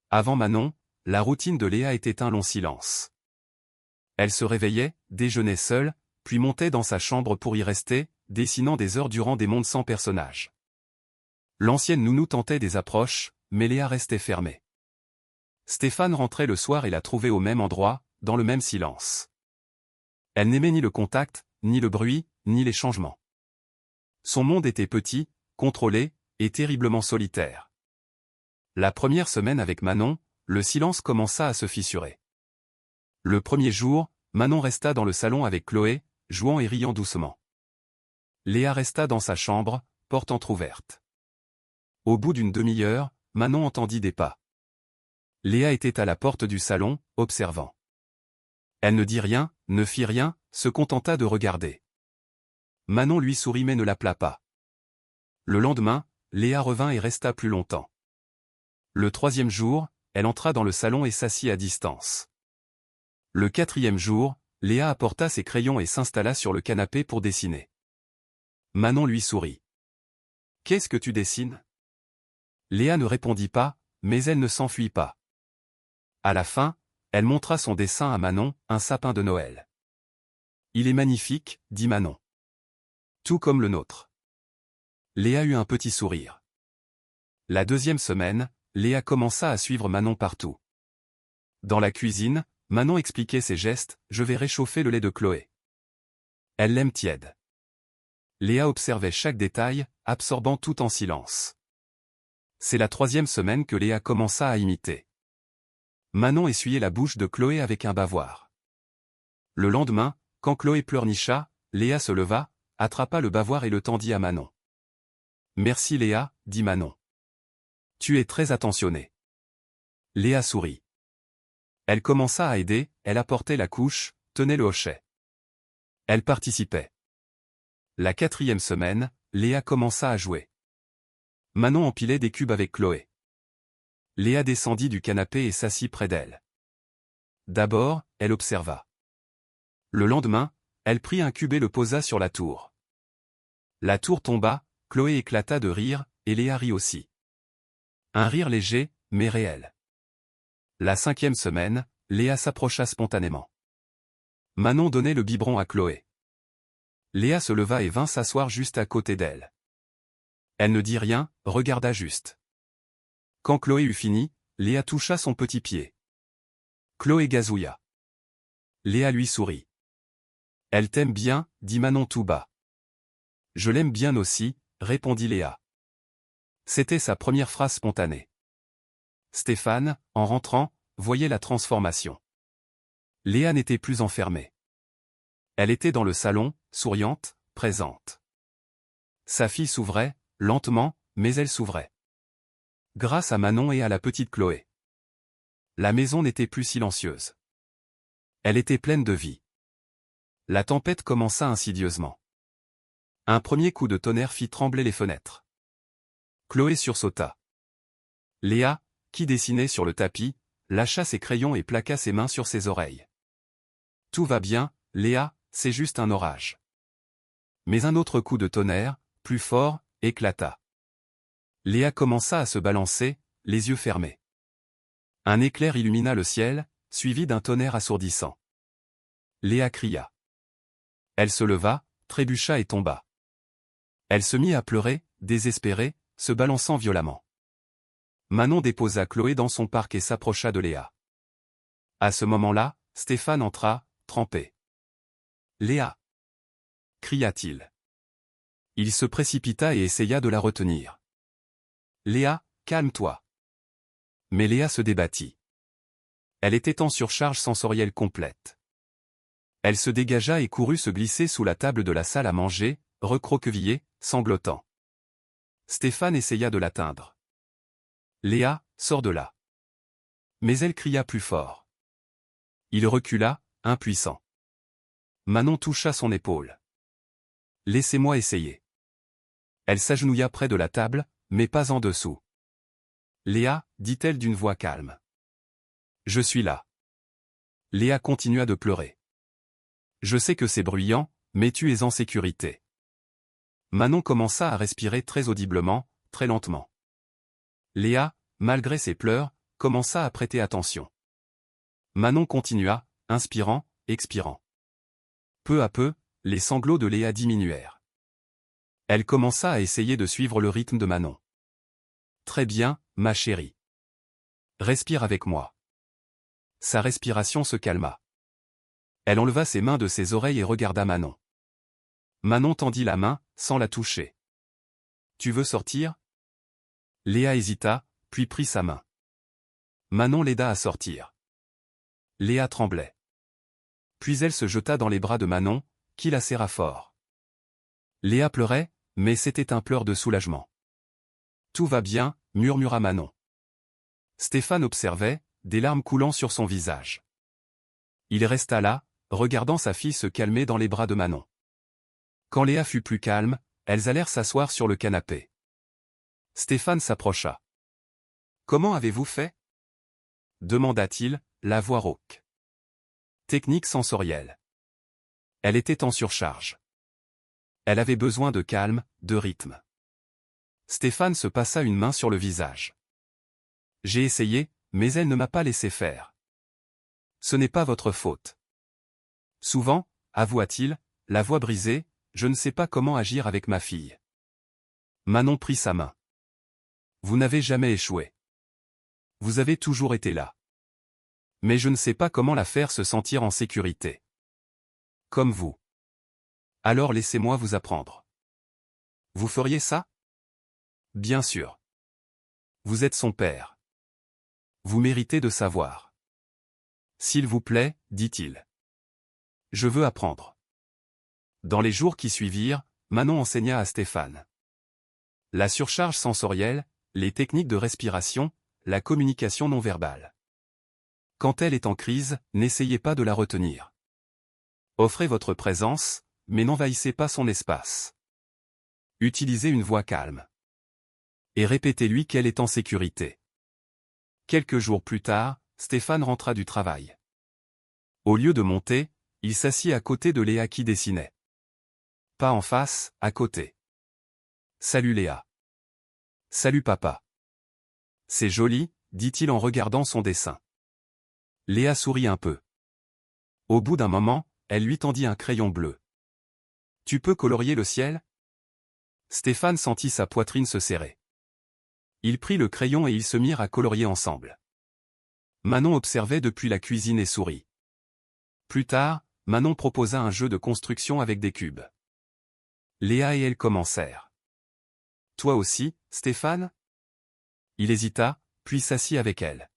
Avant Manon, la routine de Léa était un long silence. Elle se réveillait, déjeunait seule, puis montait dans sa chambre pour y rester, dessinant des heures durant des mondes sans personnages. L'ancienne nounou tentait des approches, mais Léa restait fermée. Stéphane rentrait le soir et la trouvait au même endroit, dans le même silence. Elle n'aimait ni le contact, ni le bruit, ni les changements. Son monde était petit, contrôlé, et terriblement solitaire. La première semaine avec Manon, le silence commença à se fissurer. Le premier jour, Manon resta dans le salon avec Chloé, jouant et riant doucement. Léa resta dans sa chambre, porte entr'ouverte. Au bout d'une demi-heure, Manon entendit des pas. Léa était à la porte du salon, observant. Elle ne dit rien, ne fit rien, se contenta de regarder. Manon lui sourit mais ne l'appela pas. Le lendemain, Léa revint et resta plus longtemps. Le troisième jour, elle entra dans le salon et s'assit à distance. Le quatrième jour, Léa apporta ses crayons et s'installa sur le canapé pour dessiner. Manon lui sourit. « Qu'est-ce que tu dessines ?» Léa ne répondit pas, mais elle ne s'enfuit pas. À la fin, elle montra son dessin à Manon, un sapin de Noël. « Il est magnifique, dit Manon. Tout comme le nôtre. » Léa eut un petit sourire. La deuxième semaine, Léa commença à suivre Manon partout. Dans la cuisine, Manon expliquait ses gestes, « Je vais réchauffer le lait de Chloé. Elle l'aime tiède. » Léa observait chaque détail, absorbant tout en silence. C'est la troisième semaine que Léa commença à imiter. Manon essuyait la bouche de Chloé avec un bavoir. Le lendemain, quand Chloé pleurnicha, Léa se leva, attrapa le bavoir et le tendit à Manon. « Merci Léa, dit Manon. Tu es très attentionnée. » Léa sourit. Elle commença à aider, elle apportait la couche, tenait le hochet. Elle participait. La quatrième semaine, Léa commença à jouer. Manon empilait des cubes avec Chloé. Léa descendit du canapé et s'assit près d'elle. D'abord, elle observa. Le lendemain, elle prit un cube et le posa sur la tour. La tour tomba, Chloé éclata de rire, et Léa rit aussi. Un rire léger, mais réel. La cinquième semaine, Léa s'approcha spontanément. Manon donnait le biberon à Chloé. Léa se leva et vint s'asseoir juste à côté d'elle. Elle ne dit rien, regarda juste. Quand Chloé eut fini, Léa toucha son petit pied. Chloé gazouilla. Léa lui sourit. « Elle t'aime bien, dit Manon tout bas. »« Je l'aime bien aussi, répondit Léa. C'était sa première phrase spontanée. Stéphane, en rentrant, voyait la transformation. Léa n'était plus enfermée. Elle était dans le salon, souriante, présente. Sa fille s'ouvrait, lentement, mais elle s'ouvrait. Grâce à Manon et à la petite Chloé. La maison n'était plus silencieuse. Elle était pleine de vie. La tempête commença insidieusement. Un premier coup de tonnerre fit trembler les fenêtres. Chloé sursauta. Léa, qui dessinait sur le tapis, lâcha ses crayons et plaqua ses mains sur ses oreilles. « Tout va bien, Léa, c'est juste un orage. » Mais un autre coup de tonnerre, plus fort, éclata. Léa commença à se balancer, les yeux fermés. Un éclair illumina le ciel, suivi d'un tonnerre assourdissant. Léa cria. Elle se leva, trébucha et tomba. Elle se mit à pleurer, désespérée, se balançant violemment. Manon déposa Chloé dans son parc et s'approcha de Léa. À ce moment-là, Stéphane entra, trempé. « Léa !» cria-t-il. Il se précipita et essaya de la retenir. « Léa, calme-toi. » Mais Léa se débattit. Elle était en surcharge sensorielle complète. Elle se dégagea et courut se glisser sous la table de la salle à manger, recroquevillée, sanglotant. Stéphane essaya de l'atteindre. « Léa, sors de là. » Mais elle cria plus fort. Il recula, impuissant. Manon toucha son épaule. « Laissez-moi essayer. » Elle s'agenouilla près de la table, mais pas en dessous. « Léa, dit-elle d'une voix calme. Je suis là. Léa continua de pleurer. Je sais que c'est bruyant, mais tu es en sécurité. Manon commença à respirer très audiblement, très lentement. Léa, malgré ses pleurs, commença à prêter attention. Manon continua, inspirant, expirant. Peu à peu, les sanglots de Léa diminuèrent. Elle commença à essayer de suivre le rythme de Manon. Très bien, ma chérie. Respire avec moi. Sa respiration se calma. Elle enleva ses mains de ses oreilles et regarda Manon. Manon tendit la main, sans la toucher. Tu veux sortir? Léa hésita, puis prit sa main. Manon l'aida à sortir. Léa tremblait. Puis elle se jeta dans les bras de Manon, qui la serra fort. Léa pleurait, mais c'était un pleur de soulagement. Tout va bien, murmura Manon. Stéphane observait, des larmes coulant sur son visage. Il resta là, regardant sa fille se calmer dans les bras de Manon. Quand Léa fut plus calme, elles allèrent s'asseoir sur le canapé. Stéphane s'approcha. « Comment avez-vous fait » demanda-t-il, la voix rauque. Technique sensorielle. Elle était en surcharge. Elle avait besoin de calme, de rythme. Stéphane se passa une main sur le visage. J'ai essayé, mais elle ne m'a pas laissé faire. Ce n'est pas votre faute. Souvent, avoua-t-il, la voix brisée, je ne sais pas comment agir avec ma fille. Manon prit sa main. Vous n'avez jamais échoué. Vous avez toujours été là. Mais je ne sais pas comment la faire se sentir en sécurité. Comme vous. Alors laissez-moi vous apprendre. Vous feriez ça? Bien sûr. Vous êtes son père. Vous méritez de savoir. S'il vous plaît, dit-il. Je veux apprendre. Dans les jours qui suivirent, Manon enseigna à Stéphane la surcharge sensorielle, les techniques de respiration, la communication non verbale. Quand elle est en crise, n'essayez pas de la retenir. Offrez votre présence, mais n'envahissez pas son espace. Utilisez une voix calme. Et répétez-lui qu'elle est en sécurité. Quelques jours plus tard, Stéphane rentra du travail. Au lieu de monter, il s'assit à côté de Léa qui dessinait. Pas en face, à côté. Salut Léa. Salut papa. C'est joli, dit-il en regardant son dessin. Léa sourit un peu. Au bout d'un moment, elle lui tendit un crayon bleu. Tu peux colorier le ciel? Stéphane sentit sa poitrine se serrer. Il prit le crayon et ils se mirent à colorier ensemble. Manon observait depuis la cuisine et sourit. Plus tard, Manon proposa un jeu de construction avec des cubes. Léa et elle commencèrent. Toi aussi, Stéphane? Il hésita, puis s'assit avec elle.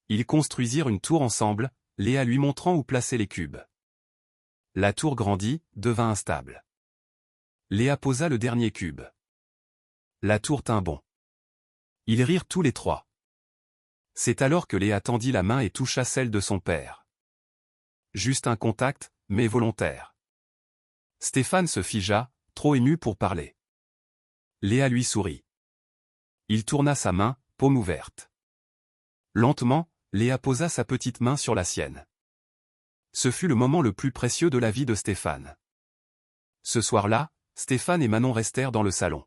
Ils construisirent une tour ensemble, Léa lui montrant où placer les cubes. La tour grandit, devint instable. Léa posa le dernier cube. La tour tint bon. Ils rirent tous les trois. C'est alors que Léa tendit la main et toucha celle de son père. Juste un contact, mais volontaire. Stéphane se figea, trop ému pour parler. Léa lui sourit. Il tourna sa main, paume ouverte. Lentement, Léa posa sa petite main sur la sienne. Ce fut le moment le plus précieux de la vie de Stéphane. Ce soir-là, Stéphane et Manon restèrent dans le salon.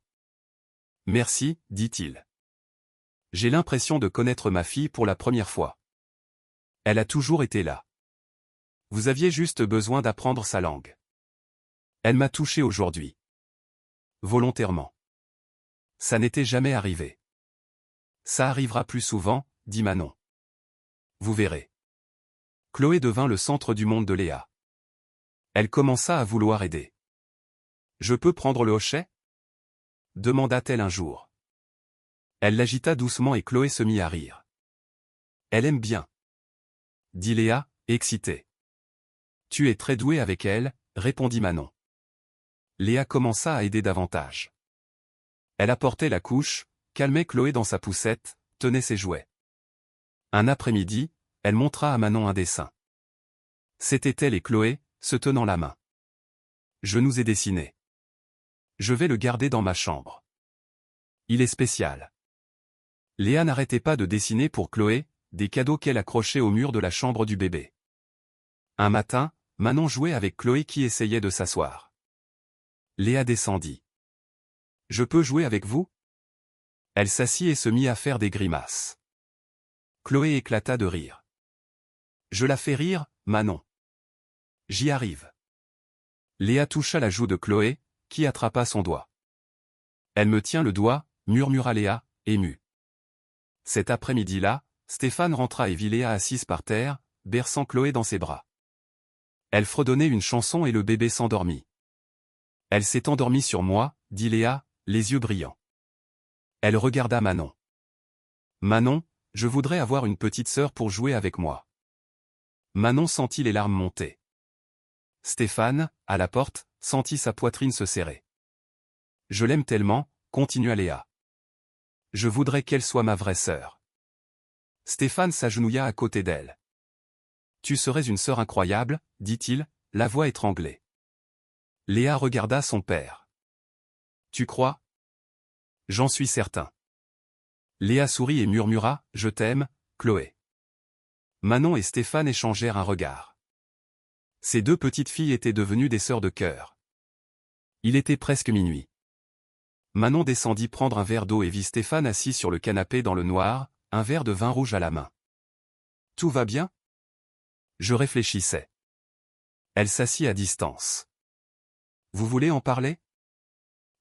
Merci, dit-il. J'ai l'impression de connaître ma fille pour la première fois. Elle a toujours été là. Vous aviez juste besoin d'apprendre sa langue. Elle m'a touché aujourd'hui. Volontairement. Ça n'était jamais arrivé. Ça arrivera plus souvent, dit Manon. Vous verrez. Chloé devint le centre du monde de Léa. Elle commença à vouloir aider. Je peux prendre le hochet? Demanda-t-elle un jour. Elle l'agita doucement et Chloé se mit à rire. Elle aime bien. Dit Léa, excitée. Tu es très douée avec elle, répondit Manon. Léa commença à aider davantage. Elle apportait la couche, calmait Chloé dans sa poussette, tenait ses jouets. Un après-midi, elle montra à Manon un dessin. C'était elle et Chloé, se tenant la main. Je nous ai dessiné. Je vais le garder dans ma chambre. Il est spécial. Léa n'arrêtait pas de dessiner pour Chloé, des cadeaux qu'elle accrochait au mur de la chambre du bébé. Un matin, Manon jouait avec Chloé qui essayait de s'asseoir. Léa descendit. « Je peux jouer avec vous ?» Elle s'assit et se mit à faire des grimaces. Chloé éclata de rire. « Je la fais rire, Manon. »« J'y arrive. » Léa toucha la joue de Chloé, qui attrapa son doigt. « Elle me tient le doigt », murmura Léa, émue. Cet après-midi-là, Stéphane rentra et vit Léa assise par terre, berçant Chloé dans ses bras. Elle fredonnait une chanson et le bébé s'endormit. « Elle s'est endormie sur moi », dit Léa, les yeux brillants. Elle regarda Manon. « Manon, je voudrais avoir une petite sœur pour jouer avec moi. » Manon sentit les larmes monter. Stéphane, à la porte, sentit sa poitrine se serrer. « Je l'aime tellement », continua Léa. « Je voudrais qu'elle soit ma vraie sœur. » Stéphane s'agenouilla à côté d'elle. « Tu serais une sœur incroyable, » dit-il, la voix étranglée. Léa regarda son père. « Tu crois ? » « J'en suis certain. » Léa sourit et murmura « Je t'aime, Chloé. » Manon et Stéphane échangèrent un regard. Ces deux petites filles étaient devenues des sœurs de cœur. Il était presque minuit. Manon descendit prendre un verre d'eau et vit Stéphane assis sur le canapé dans le noir, un verre de vin rouge à la main. « Tout va bien ? » Je réfléchissais. Elle s'assit à distance. « Vous voulez en parler ?»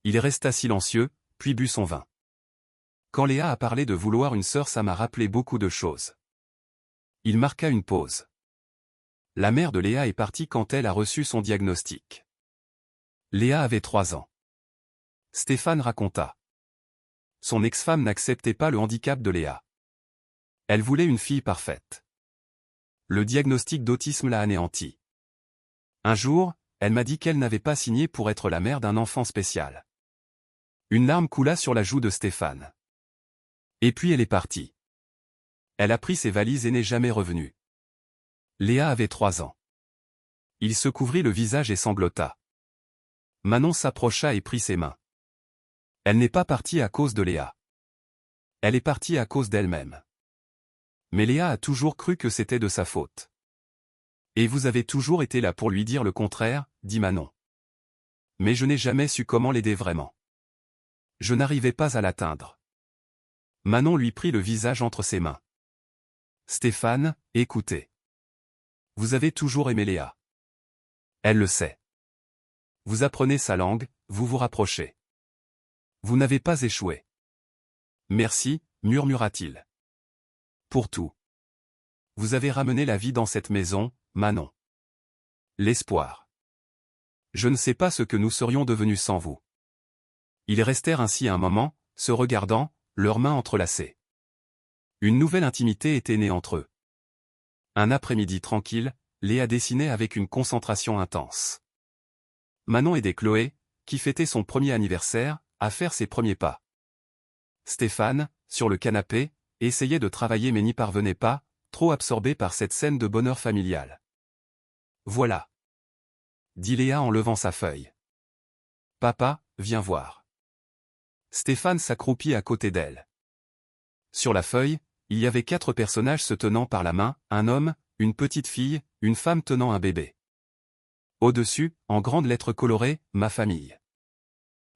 Il resta silencieux, puis but son vin. Quand Léa a parlé de vouloir une sœur, ça m'a rappelé beaucoup de choses. Il marqua une pause. La mère de Léa est partie quand elle a reçu son diagnostic. Léa avait 3 ans. Stéphane raconta. Son ex-femme n'acceptait pas le handicap de Léa. Elle voulait une fille parfaite. Le diagnostic d'autisme l'a anéantie. Un jour, elle m'a dit qu'elle n'avait pas signé pour être la mère d'un enfant spécial. Une larme coula sur la joue de Stéphane. Et puis elle est partie. Elle a pris ses valises et n'est jamais revenue. Léa avait 3 ans. Il se couvrit le visage et sanglota. Manon s'approcha et prit ses mains. Elle n'est pas partie à cause de Léa. Elle est partie à cause d'elle-même. Mais Léa a toujours cru que c'était de sa faute. Et vous avez toujours été là pour lui dire le contraire, dit Manon. Mais je n'ai jamais su comment l'aider vraiment. Je n'arrivais pas à l'atteindre. Manon lui prit le visage entre ses mains. Stéphane, écoutez. Vous avez toujours aimé Léa. Elle le sait. Vous apprenez sa langue, vous vous rapprochez. Vous n'avez pas échoué. Merci, murmura-t-il. Pour tout. Vous avez ramené la vie dans cette maison, Manon. L'espoir. Je ne sais pas ce que nous serions devenus sans vous. Ils restèrent ainsi un moment, se regardant, leurs mains entrelacées. Une nouvelle intimité était née entre eux. Un après-midi tranquille, Léa dessinait avec une concentration intense. Manon aidait Chloé, qui fêtait son premier anniversaire, à faire ses premiers pas. Stéphane, sur le canapé, essayait de travailler mais n'y parvenait pas, trop absorbé par cette scène de bonheur familial. « Voilà. » dit Léa en levant sa feuille. « Papa, viens voir. » Stéphane s'accroupit à côté d'elle. Sur la feuille, il y avait 4 personnages se tenant par la main, un homme, une petite fille, une femme tenant un bébé. Au-dessus, en grandes lettres colorées, « Ma famille ».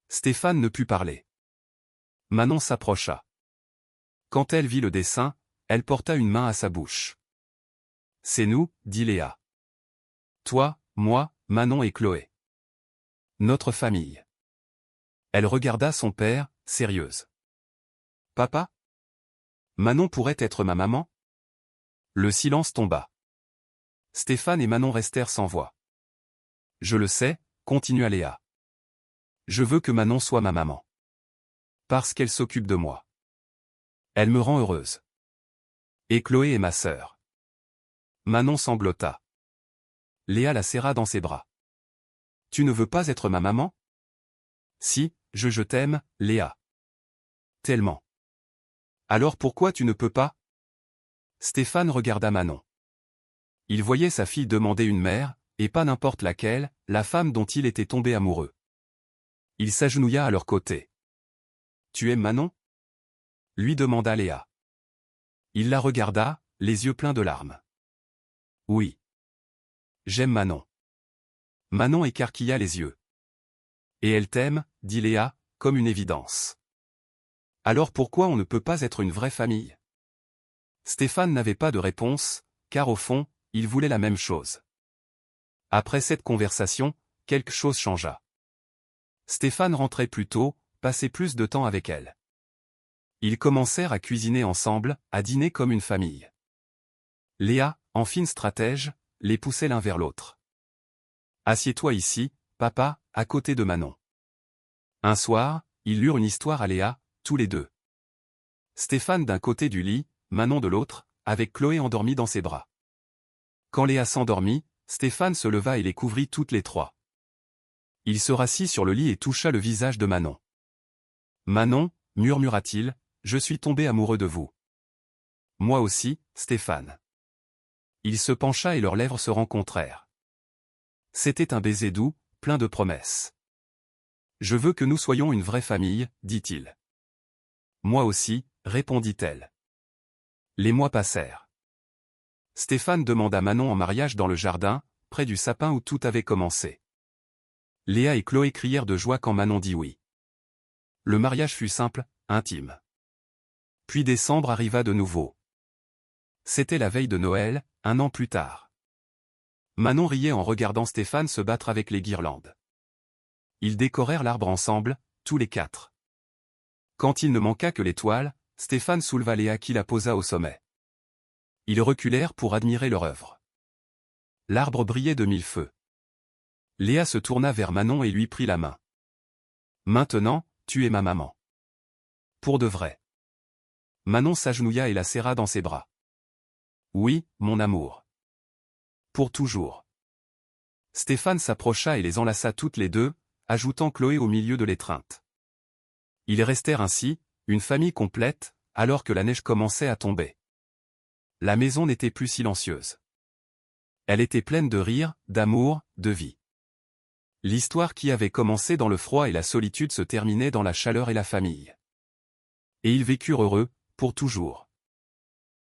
Stéphane ne put parler. Manon s'approcha. Quand elle vit le dessin, elle porta une main à sa bouche. « C'est nous, » dit Léa. « Toi, moi, Manon et Chloé. Notre famille. » Elle regarda son père, sérieuse. « Papa ? Manon pourrait être ma maman ?» Le silence tomba. Stéphane et Manon restèrent sans voix. « Je le sais, » continua Léa. « Je veux que Manon soit ma maman. Parce qu'elle s'occupe de moi. Elle me rend heureuse. Et Chloé est ma sœur. » Manon sanglota. Léa la serra dans ses bras. « Tu ne veux pas être ma maman ? » « Si, je t'aime, Léa. Tellement. » « Alors pourquoi tu ne peux pas ?» Stéphane regarda Manon. Il voyait sa fille demander une mère, et pas n'importe laquelle, la femme dont il était tombé amoureux. Il s'agenouilla à leur côté. « Tu aimes Manon ?» lui demanda Léa. Il la regarda, les yeux pleins de larmes. « Oui. » j'aime Manon. Manon écarquilla les yeux. Et elle t'aime, dit Léa, comme une évidence. Alors pourquoi on ne peut pas être une vraie famille? Stéphane n'avait pas de réponse, car au fond, il voulait la même chose. Après cette conversation, quelque chose changea. Stéphane rentrait plus tôt, passait plus de temps avec elle. Ils commencèrent à cuisiner ensemble, à dîner comme une famille. Léa, en fine stratège, les poussait l'un vers l'autre. « Assieds-toi ici, papa, à côté de Manon. » Un soir, ils lurent une histoire à Léa, tous les deux. Stéphane d'un côté du lit, Manon de l'autre, avec Chloé endormie dans ses bras. Quand Léa s'endormit, Stéphane se leva et les couvrit toutes les trois. Il se rassit sur le lit et toucha le visage de Manon. « Manon, murmura-t-il, je suis tombé amoureux de vous. »« Moi aussi, Stéphane. » Il se pencha et leurs lèvres se rencontrèrent. C'était un baiser doux, plein de promesses. « Je veux que nous soyons une vraie famille, dit-il. »« Moi aussi, répondit-elle. » Les mois passèrent. Stéphane demanda Manon en mariage dans le jardin, près du sapin où tout avait commencé. Léa et Chloé crièrent de joie quand Manon dit oui. Le mariage fut simple, intime. Puis décembre arriva de nouveau. C'était la veille de Noël, 1 an plus tard. Manon riait en regardant Stéphane se battre avec les guirlandes. Ils décorèrent l'arbre ensemble, tous les quatre. Quand il ne manqua que l'étoile, Stéphane souleva Léa qui la posa au sommet. Ils reculèrent pour admirer leur œuvre. L'arbre brillait de 1000 feux. Léa se tourna vers Manon et lui prit la main. « Maintenant, tu es ma maman. » « Pour de vrai. » Manon s'agenouilla et la serra dans ses bras. « Oui, mon amour. Pour toujours. » Stéphane s'approcha et les enlaça toutes les deux, ajoutant Chloé au milieu de l'étreinte. Ils restèrent ainsi, une famille complète, alors que la neige commençait à tomber. La maison n'était plus silencieuse. Elle était pleine de rire, d'amour, de vie. L'histoire qui avait commencé dans le froid et la solitude se terminait dans la chaleur et la famille. Et ils vécurent heureux, pour toujours.